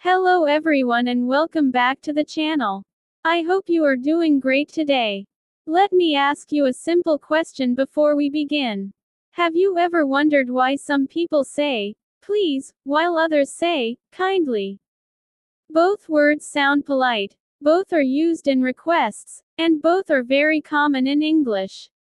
Hello everyone and welcome back to the channel. I hope you are doing great today. Let me ask you a simple question before we begin. Have you ever wondered why some people say, please, while others say, kindly? Both words sound polite, both are used in requests, and both are very common in English.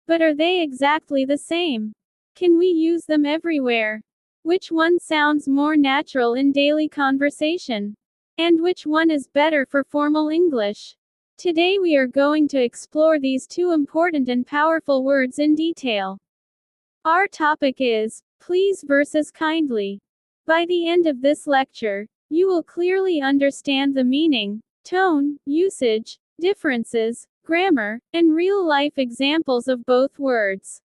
But are they exactly the same? Can we use them everywhere? Which one sounds more natural in daily conversation? And which one is better for formal English? Today we are going to explore these two important and powerful words in detail. Our topic is, please versus kindly. By the end of this lecture, you will clearly understand the meaning, tone, usage, differences, grammar, and real-life examples of both words.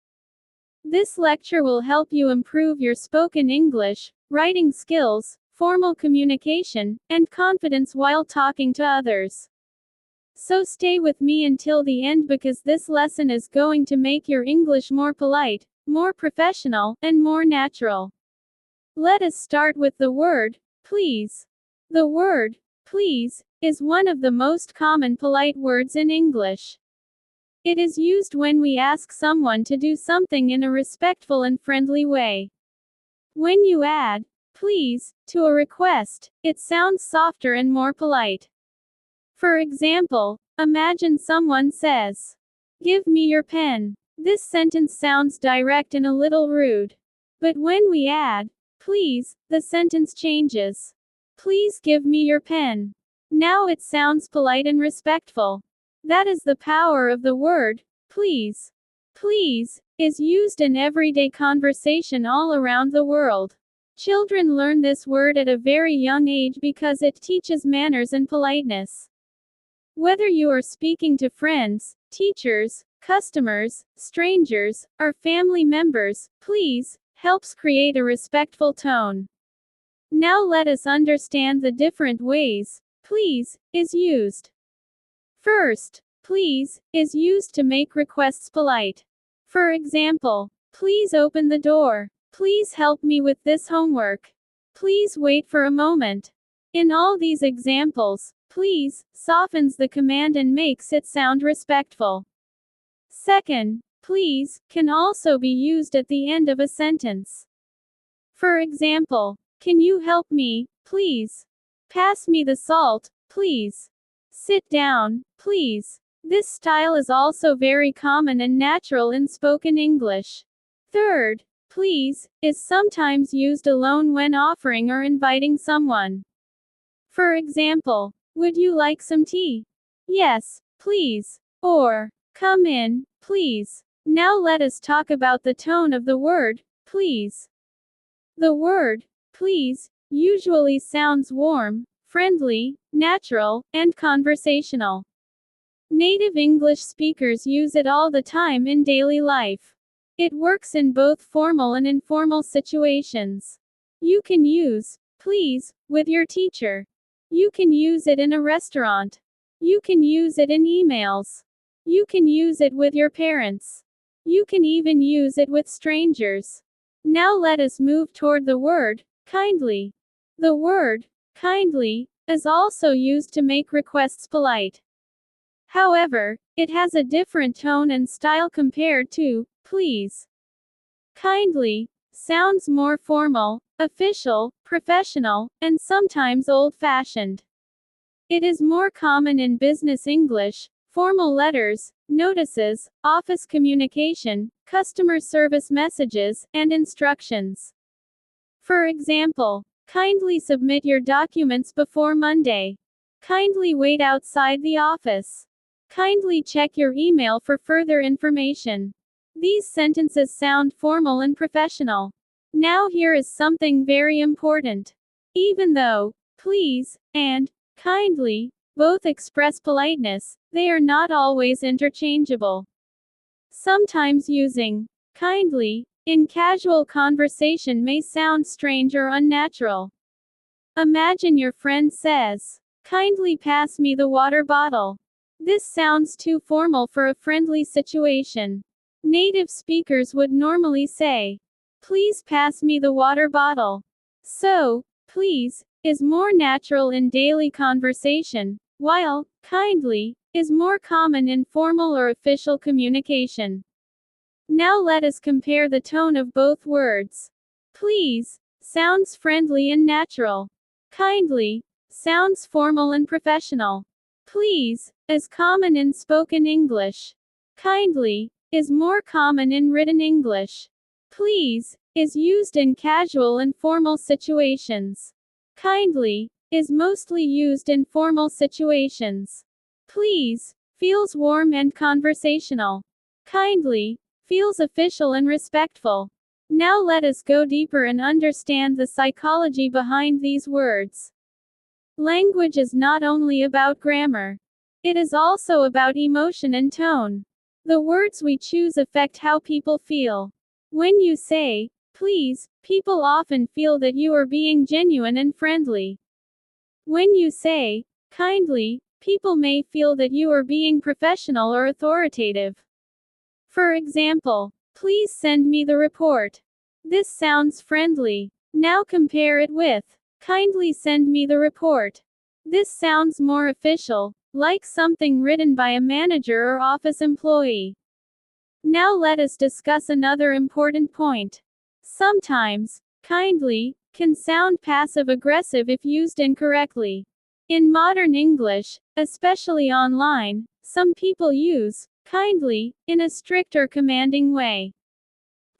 This lecture will help you improve your spoken English, writing skills, formal communication, and confidence while talking to others. So stay with me until the end because this lesson is going to make your English more polite, more professional, and more natural. Let us start with the word, please. The word, please, is one of the most common polite words in English. It is used when we ask someone to do something in a respectful and friendly way. When you add, please, to a request, it sounds softer and more polite. For example, imagine someone says, give me your pen. This sentence sounds direct and a little rude. But when we add, please, the sentence changes. Please give me your pen. Now it sounds polite and respectful. That is the power of the word, please. Please is used in everyday conversation all around the world. Children learn this word at a very young age because it teaches manners and politeness. Whether you are speaking to friends, teachers, customers, strangers, or family members, please helps create a respectful tone. Now let us understand the different ways please is used. First, please is used to make requests polite. For example, please open the door. Please help me with this homework. Please wait for a moment. In all these examples, please softens the command and makes it sound respectful. Second, please can also be used at the end of a sentence. For example, can you help me, please? Pass me the salt, please. Sit down, please. This style is also very common and natural in spoken English. Third, please is sometimes used alone when offering or inviting someone. For example, would you like some tea? Yes, please. Or, come in, please. Now let us talk about the tone of the word, please. The word, please, usually sounds warm, friendly, natural, and conversational. Native English speakers use it all the time in daily life. It works in both formal and informal situations. You can use please with your teacher. You can use it in a restaurant. You can use it in emails. You can use it with your parents. You can even use it with strangers. Now let us move toward the word kindly. The word kindly is also used to make requests polite. However, it has a different tone and style compared to please. Kindly sounds more formal, official, professional, and sometimes old-fashioned. It is more common in business English, formal letters, notices, office communication, customer service messages, and instructions. For example, kindly submit your documents before Monday. Kindly wait outside the office. Kindly check your email for further information. These sentences sound formal and professional. Now here is something very important. Even though please and kindly both express politeness, they are not always interchangeable. Sometimes using kindly in casual conversation may sound strange or unnatural. Imagine your friend says, kindly pass me the water bottle. This sounds too formal for a friendly situation. Native speakers would normally say, please pass me the water bottle. So, please is more natural in daily conversation, while kindly is more common in formal or official communication. Now let us compare the tone of both words. Please sounds friendly and natural. Kindly sounds formal and professional. Please is common in spoken English. Kindly is more common in written English. Please is used in casual and formal situations. Kindly is mostly used in formal situations. Please feels warm and conversational. Kindly feels official and respectful. Now let us go deeper and understand the psychology behind these words. Language is not only about grammar. It is also about emotion and tone. The words we choose affect how people feel. When you say, please, people often feel that you are being genuine and friendly. When you say, kindly, people may feel that you are being professional or authoritative. For example, please send me the report. This sounds friendly. Now compare it with, kindly send me the report. This sounds more official, like something written by a manager or office employee. Now let us discuss another important point. Sometimes, kindly can sound passive-aggressive if used incorrectly. In modern English, especially online, some people use kindly in a strict or commanding way.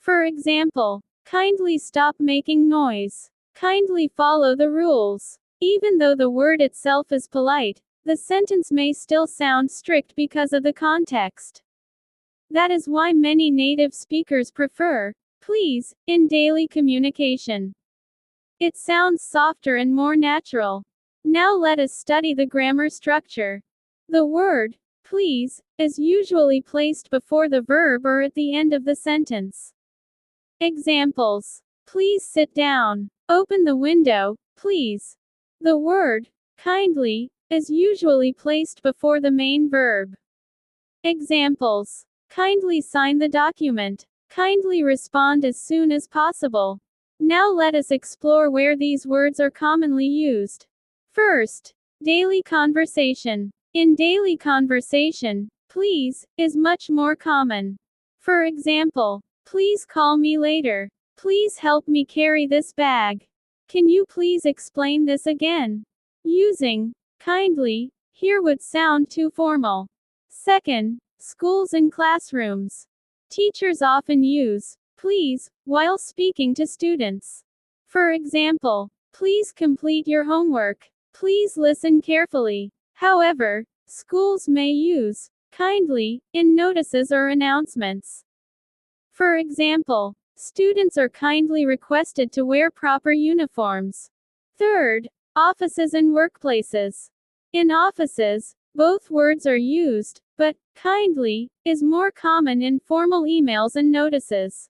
For example, kindly stop making noise. Kindly follow the rules. Even though the word itself is polite, the sentence may still sound strict because of the context. That is why many native speakers prefer please in daily communication. It sounds softer and more natural. Now let us study the grammar structure. The word please is usually placed before the verb or at the end of the sentence. Examples: please sit down. Open the window, please. The word kindly is usually placed before the main verb. Examples: kindly sign the document. Kindly respond as soon as possible. Now let us explore where these words are commonly used. First, daily conversation. In daily conversation, please is much more common. For example, please call me later. Please help me carry this bag. Can you please explain this again? Using kindly here would sound too formal. Second, schools and classrooms. Teachers often use please while speaking to students. For example, please complete your homework. Please listen carefully. However, schools may use kindly in notices or announcements. For example, students are kindly requested to wear proper uniforms. Third, offices and workplaces. In offices, both words are used, but kindly is more common in formal emails and notices.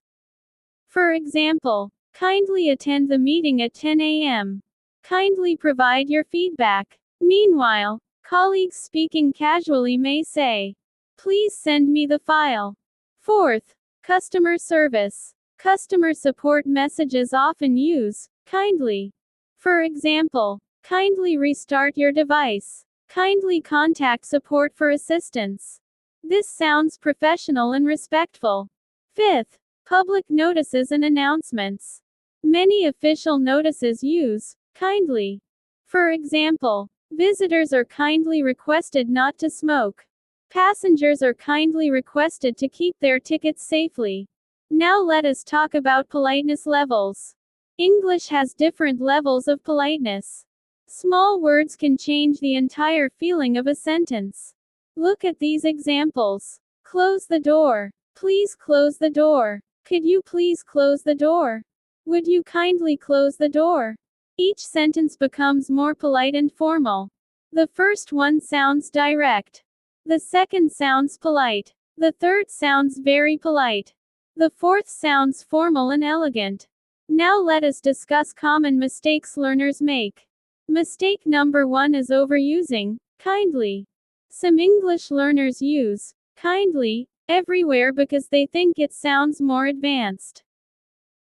For example, kindly attend the meeting at 10 a.m. Kindly provide your feedback. Meanwhile, colleagues speaking casually may say, please send me the file. Fourth, customer service. Customer support messages often use kindly. For example, kindly restart your device. Kindly contact support for assistance. This sounds professional and respectful. Fifth, public notices and announcements. Many official notices use kindly. For example, visitors are kindly requested not to smoke. Passengers are kindly requested to keep their tickets safely. Now let us talk about politeness levels. English has different levels of politeness. Small words can change the entire feeling of a sentence. Look at these examples. Close the door. Please close the door. Could you please close the door? Would you kindly close the door? Each sentence becomes more polite and formal. The first one sounds direct. The second sounds polite. The third sounds very polite. The fourth sounds formal and elegant. Now let us discuss common mistakes learners make. Mistake number 1 is overusing kindly. Some English learners use kindly everywhere because they think it sounds more advanced.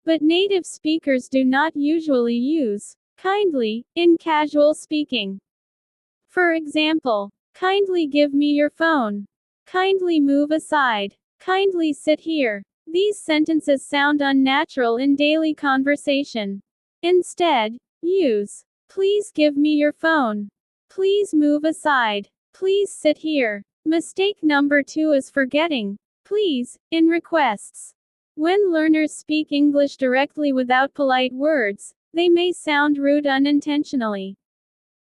But native speakers do not usually use kindly, in casual speaking. For example, kindly give me your phone. Kindly move aside. Kindly sit here. These sentences sound unnatural in daily conversation. Instead, use, please give me your phone. Please move aside. Please sit here. Mistake number 2 is forgetting please in requests. When learners speak English directly without polite words, they may sound rude unintentionally.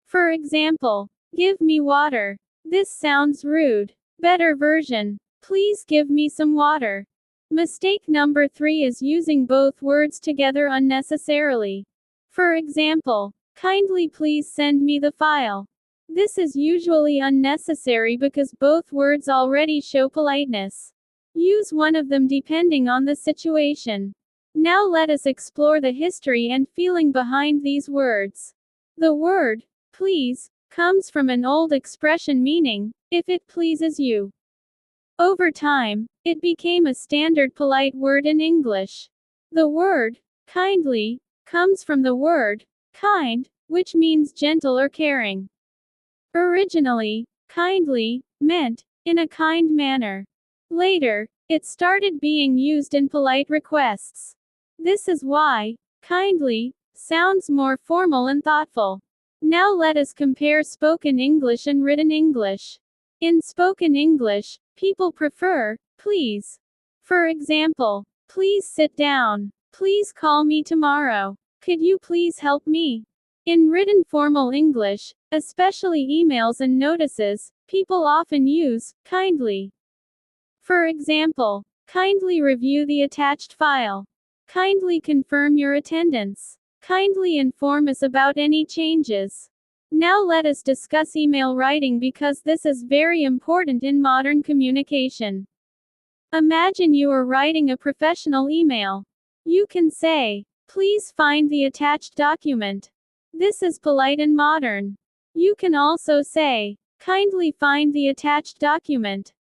For example, give me water. This sounds rude. Better version, please give me some water. Mistake number 3 is using both words together unnecessarily. For example, kindly please send me the file. This is usually unnecessary because both words already show politeness. Use one of them depending on the situation. Now let us explore the history and feeling behind these words. The word, please, comes from an old expression meaning, if it pleases you. Over time, it became a standard polite word in English. The word, kindly, comes from the word, kind, which means gentle or caring. Originally, kindly meant, in a kind manner. Later, it started being used in polite requests. This is why, kindly, sounds more formal and thoughtful. Now let us compare spoken English and written English. In spoken English, people prefer, please. For example, please sit down. Please call me tomorrow. Could you please help me? In written formal English, especially emails and notices, people often use, kindly. For example, kindly review the attached file. Kindly confirm your attendance. Kindly inform us about any changes. Now let us discuss email writing because this is very important in modern communication. Imagine you are writing a professional email. You can say, please find the attached document. This is polite and modern. You can also say, kindly find the attached document.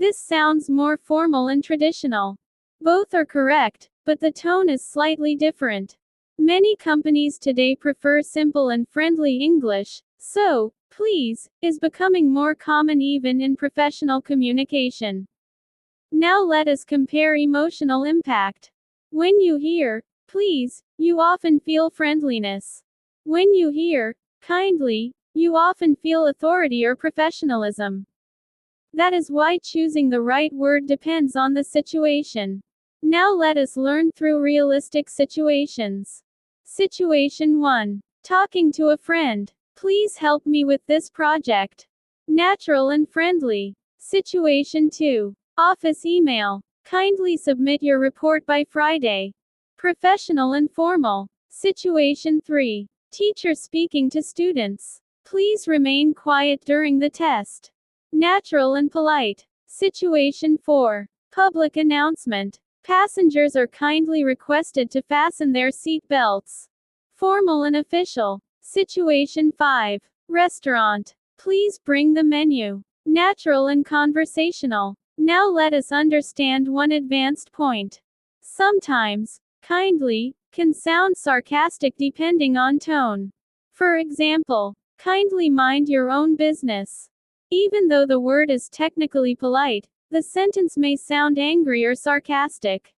This sounds more formal and traditional. Both are correct, but the tone is slightly different. Many companies today prefer simple and friendly English, so, please, is becoming more common even in professional communication. Now let us compare emotional impact. When you hear, please, you often feel friendliness. When you hear, kindly, you often feel authority or professionalism. That is why choosing the right word depends on the situation. Now let us learn through realistic situations. Situation 1. Talking to a friend. Please help me with this project. Natural and friendly. Situation 2. Office email. Kindly submit your report by Friday. Professional and formal. Situation 3. Teacher speaking to students. Please remain quiet during the test. Natural and polite. Situation 4. Public announcement. Passengers are kindly requested to fasten their seat belts. Formal and official. Situation 5. Restaurant. Please bring the menu. Natural and conversational. Now let us understand one advanced point. Sometimes, kindly, can sound sarcastic depending on tone. For example, kindly mind your own business. Even though the word is technically polite, the sentence may sound angry or sarcastic.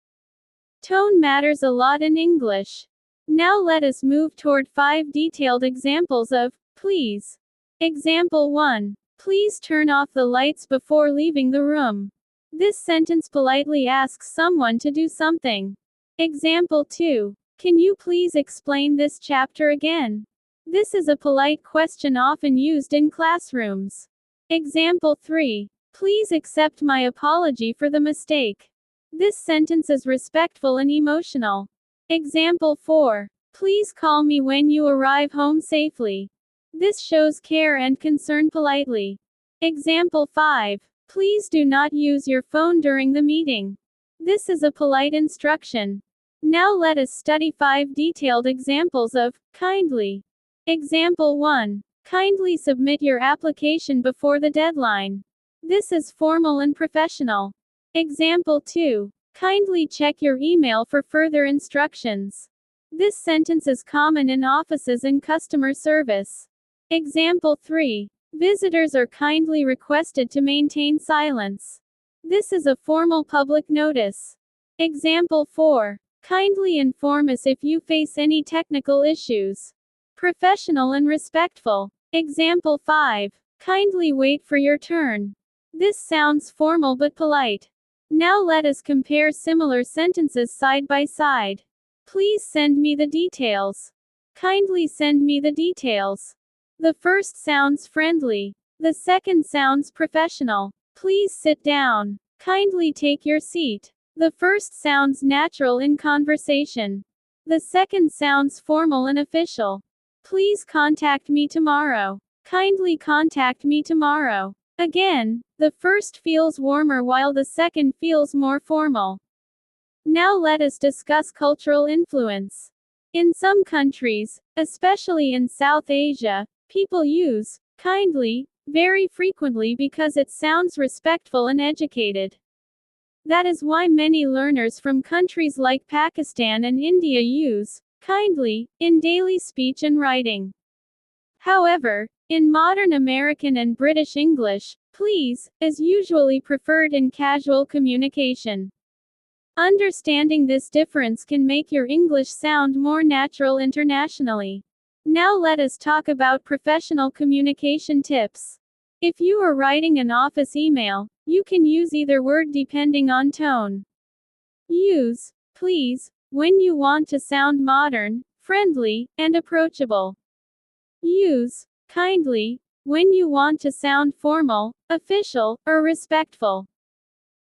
Tone matters a lot in English. Now let us move toward 5 detailed examples of, please. Example 1. Please turn off the lights before leaving the room. This sentence politely asks someone to do something. Example 2. Can you please explain this chapter again? This is a polite question often used in classrooms. Example 3. Please accept my apology for the mistake. This sentence is respectful and emotional. Example 4. Please call me when you arrive home safely. This shows care and concern politely. Example 5. Please do not use your phone during the meeting. This is a polite instruction. Now let us study 5 detailed examples of kindly. Example 1. Kindly submit your application before the deadline. This is formal and professional. Example 2. Kindly check your email for further instructions. This sentence is common in offices and customer service. Example 3. Visitors are kindly requested to maintain silence. This is a formal public notice. Example 4. Kindly inform us if you face any technical issues. Professional and respectful. Example 5. Kindly wait for your turn. This sounds formal but polite. Now let us compare similar sentences side by side. Please send me the details. Kindly send me the details. The first sounds friendly. The second sounds professional. Please sit down. Kindly take your seat. The first sounds natural in conversation. The second sounds formal and official. Please contact me tomorrow. Kindly contact me tomorrow. Again, the first feels warmer while the second feels more formal. Now let us discuss cultural influence. In some countries, especially in South Asia, people use kindly very frequently because it sounds respectful and educated. That is why many learners from countries like Pakistan and India use kindly in daily speech and writing. However, in modern American and British English, please is usually preferred in casual communication. Understanding this difference can make your English sound more natural internationally. Now let us talk about professional communication tips. If you are writing an office email, you can use either word depending on tone. Use please when you want to sound modern, friendly, and approachable. Use kindly when you want to sound formal, official, or respectful.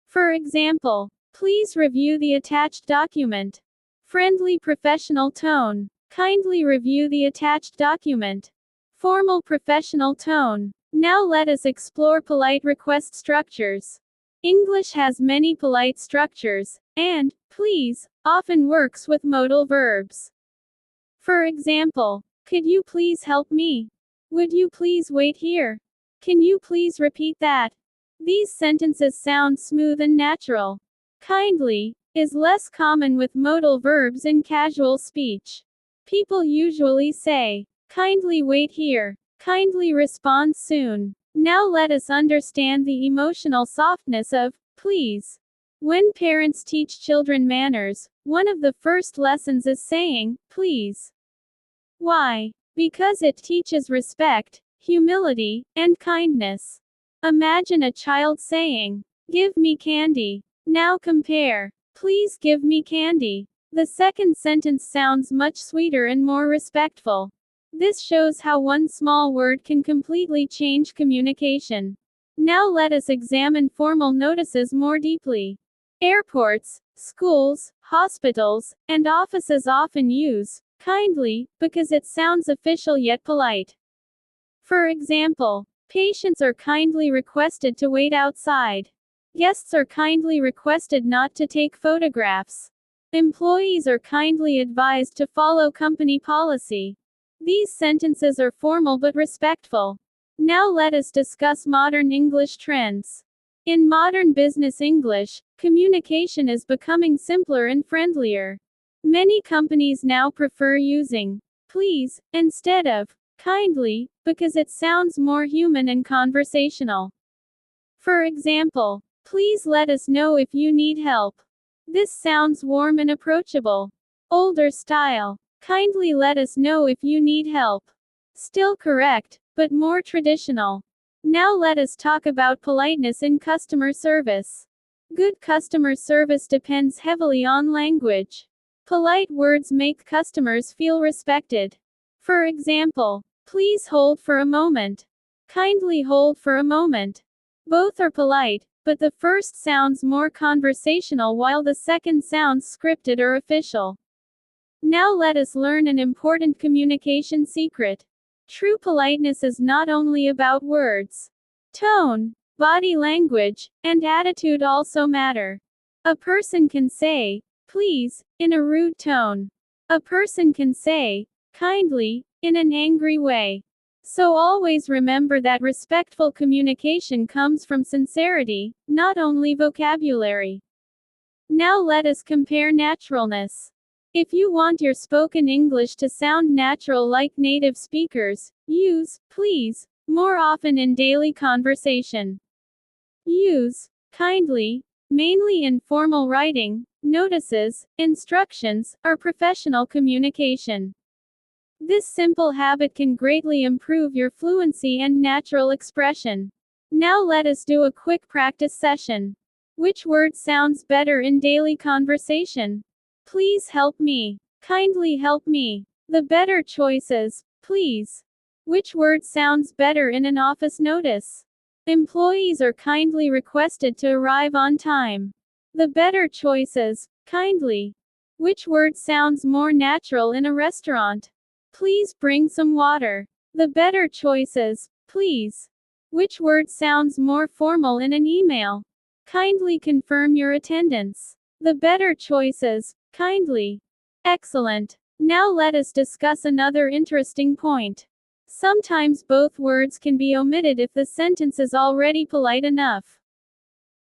For example, please review the attached document. Friendly professional tone. Kindly review the attached document. Formal professional tone. Now let us explore polite request structures. English has many polite structures, and please often works with modal verbs. For example, could you please help me? Would you please wait here? Can you please repeat that? These sentences sound smooth and natural. Kindly is less common with modal verbs in casual speech. People usually say, kindly wait here. Kindly respond soon. Now let us understand the emotional softness of please. When parents teach children manners, one of the first lessons is saying, please. Why? Because it teaches respect, humility, and kindness. Imagine a child saying, give me candy. Now compare. Please give me candy. The second sentence sounds much sweeter and more respectful. This shows how one small word can completely change communication. Now let us examine formal notices more deeply. Airports, schools, hospitals, and offices often use kindly because it sounds official yet polite. For example, patients are kindly requested to wait outside. Guests are kindly requested not to take photographs. Employees are kindly advised to follow company policy. These sentences are formal but respectful. Now let us discuss modern English trends. In modern business English, communication is becoming simpler and friendlier. Many companies now prefer using please instead of kindly because it sounds more human and conversational. For example, please let us know if you need help. This sounds warm and approachable. Older style. Kindly let us know if you need help. Still correct, but more traditional. Now let us talk about politeness in customer service. Good customer service depends heavily on language. Polite words make customers feel respected. For example, please hold for a moment. Kindly hold for a moment. Both are polite, but the first sounds more conversational while the second sounds scripted or official. Now let us learn an important communication secret. True politeness is not only about words. Tone, body language, and attitude also matter. A person can say, please, in a rude tone. A person can say, kindly, in an angry way. So always remember that respectful communication comes from sincerity, not only vocabulary. Now let us compare naturalness. If you want your spoken English to sound natural like native speakers, use please more often in daily conversation. Use kindly mainly in formal writing, notices, instructions, or professional communication. This simple habit can greatly improve your fluency and natural expression. Now let us do a quick practice session. Which word sounds better in daily conversation? Please help me. Kindly help me. The better choices, please. Which word sounds better in an office notice? Employees are kindly requested to arrive on time. The better choices, kindly. Which word sounds more natural in a restaurant? Please bring some water. The better choices, please. Which word sounds more formal in an email? Kindly confirm your attendance. The better choices, kindly. Excellent. Now let us discuss another interesting point. Sometimes both words can be omitted if the sentence is already polite enough.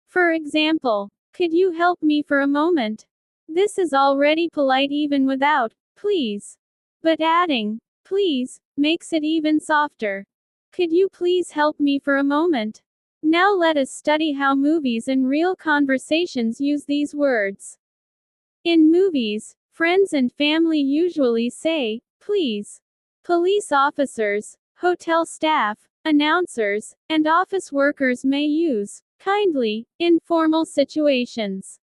For example, could you help me for a moment? This is already polite even without please. But adding please makes it even softer. Could you please help me for a moment? Now let us study how movies and real conversations use these words. In movies, friends and family usually say, please. Police officers, hotel staff, announcers, and office workers may use kindly in formal situations.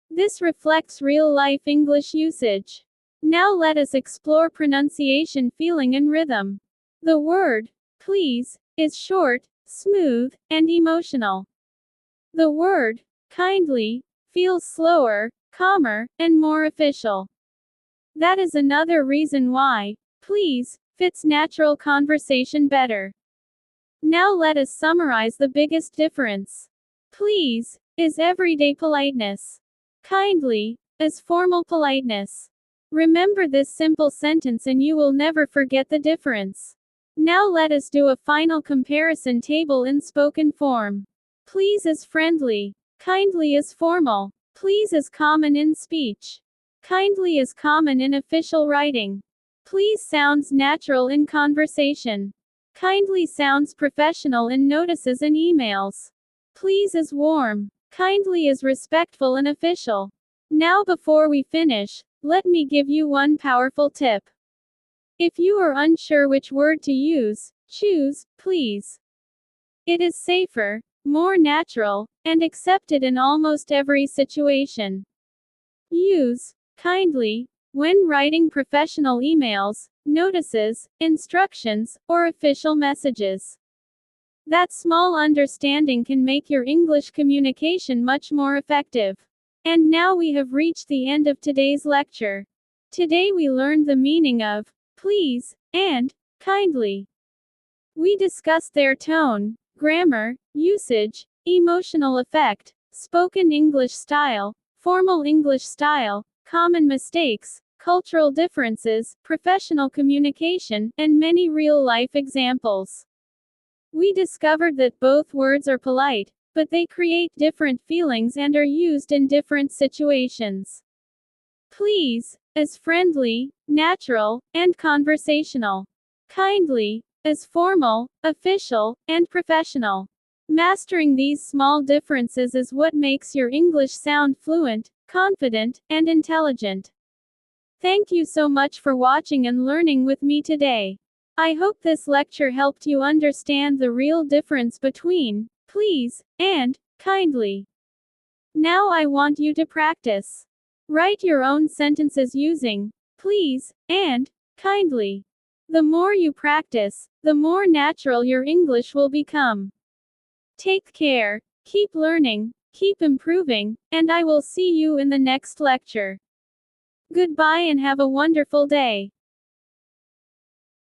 This reflects real-life English usage. Now let us explore pronunciation, feeling, and rhythm. The word please is short, smooth, and emotional. The word kindly feels slower, calmer, and more official. That is another reason why please fits natural conversation better. Now let us summarize the biggest difference. Please is everyday politeness. Kindly is formal politeness. Remember this simple sentence and you will never forget the difference. Now let us do a final comparison table in spoken form. Please is friendly. Kindly is formal. Please is common in speech. Kindly is common in official writing. Please sounds natural in conversation. Kindly sounds professional in notices and emails. Please is warm. Kindly is respectful and official. Now before we finish, let me give you one powerful tip. If you are unsure which word to use, choose please. It is safer, more natural, and accepted in almost every situation. Use kindly when writing professional emails, notices, instructions, or official messages. That small understanding can make your English communication much more effective. And now we have reached the end of today's lecture. Today we learned the meaning of please and kindly. We discussed their tone, grammar, usage, emotional effect, spoken English style, formal English style, common mistakes, cultural differences, professional communication, and many real-life examples. We discovered that both words are polite, but they create different feelings and are used in different situations. Please is friendly, natural, and conversational. Kindly is formal, official, and professional. Mastering these small differences is what makes your English sound fluent, confident, and intelligent. Thank you so much for watching and learning with me today. I hope this lecture helped you understand the real difference between please and kindly. Now I want you to practice. Write your own sentences using please and kindly. The more you practice, the more natural your English will become. Take care, keep learning, keep improving, and I will see you in the next lecture. Goodbye and have a wonderful day.